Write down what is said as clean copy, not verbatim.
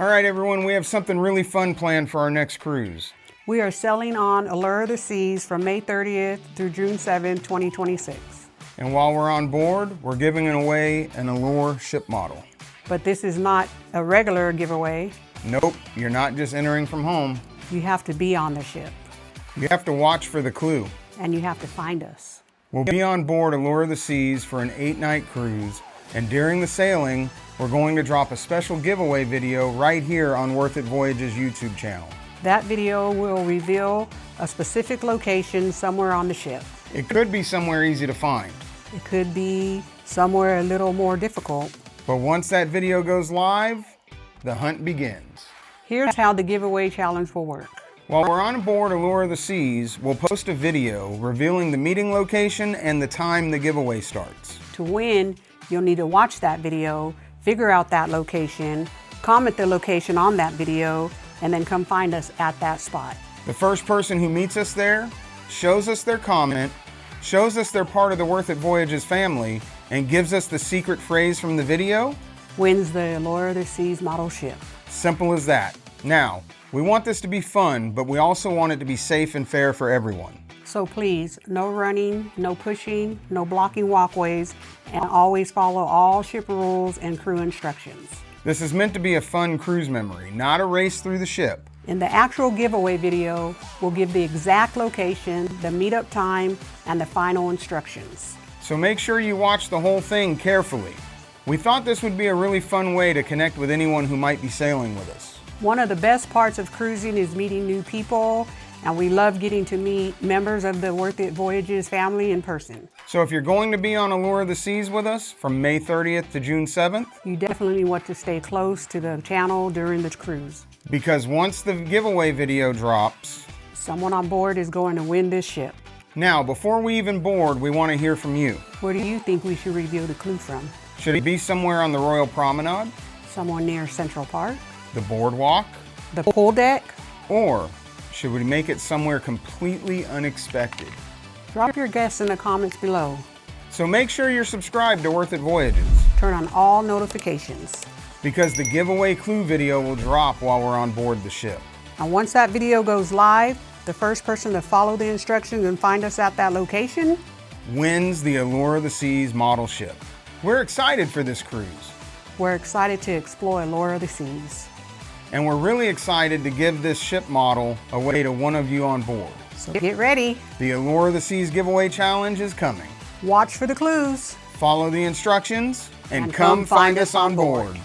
All right, everyone, we have something really fun planned for our next cruise. We are sailing on Allure of the Seas from May 30th through June 7th, 2026. And while we're on board, we're giving away an Allure ship model. But this is not a regular giveaway. Nope, you're not just entering from home. You have to be on the ship. You have to watch for the clue. And you have to find us. We'll be on board Allure of the Seas for an 8-night cruise, and during the sailing, we're going to drop a special giveaway video right here on Worth It Voyages YouTube channel. That video will reveal a specific location somewhere on the ship. It could be somewhere easy to find. It could be somewhere a little more difficult. But once that video goes live, the hunt begins. Here's how the giveaway challenge will work. While we're on board Allure of the Seas, we'll post a video revealing the meeting location and the time the giveaway starts. To win, you'll need to watch that video, figure out that location, comment the location on that video, and then come find us at that spot. The first person who meets us there, shows us their comment, shows us they're part of the Worth It Voyages family, and gives us the secret phrase from the video, wins the Allure of the Seas model ship. Simple as that. Now, we want this to be fun, but we also want it to be safe and fair for everyone. So please, no running, no pushing, no blocking walkways, and always follow all ship rules and crew instructions. This is meant to be a fun cruise memory, not a race through the ship. In the actual giveaway video, we'll give the exact location, the meetup time, and the final instructions. So make sure you watch the whole thing carefully. We thought this would be a really fun way to connect with anyone who might be sailing with us. One of the best parts of cruising is meeting new people, and we love getting to meet members of the Worth It Voyages family in person. So if you're going to be on Allure of the Seas with us from May 30th to June 7th, you definitely want to stay close to the channel during the cruise. Because once the giveaway video drops, someone on board is going to win this ship. Now, before we even board, we want to hear from you. Where do you think we should reveal the clue from? Should it be somewhere on the Royal Promenade? Somewhere near Central Park? The boardwalk? The pool deck? Or should we make it somewhere completely unexpected? Drop your guess in the comments below. So make sure you're subscribed to Worth It Voyages. Turn on all notifications. Because the giveaway clue video will drop while we're on board the ship. And once that video goes live, the first person to follow the instructions and find us at that location wins the Allure of the Seas model ship. We're excited for this cruise. We're excited to explore Allure of the Seas. And we're really excited to give this ship model away to one of you on board. So get ready. The Allure of the Seas giveaway challenge is coming. Watch for the clues. Follow the instructions and come find us on board.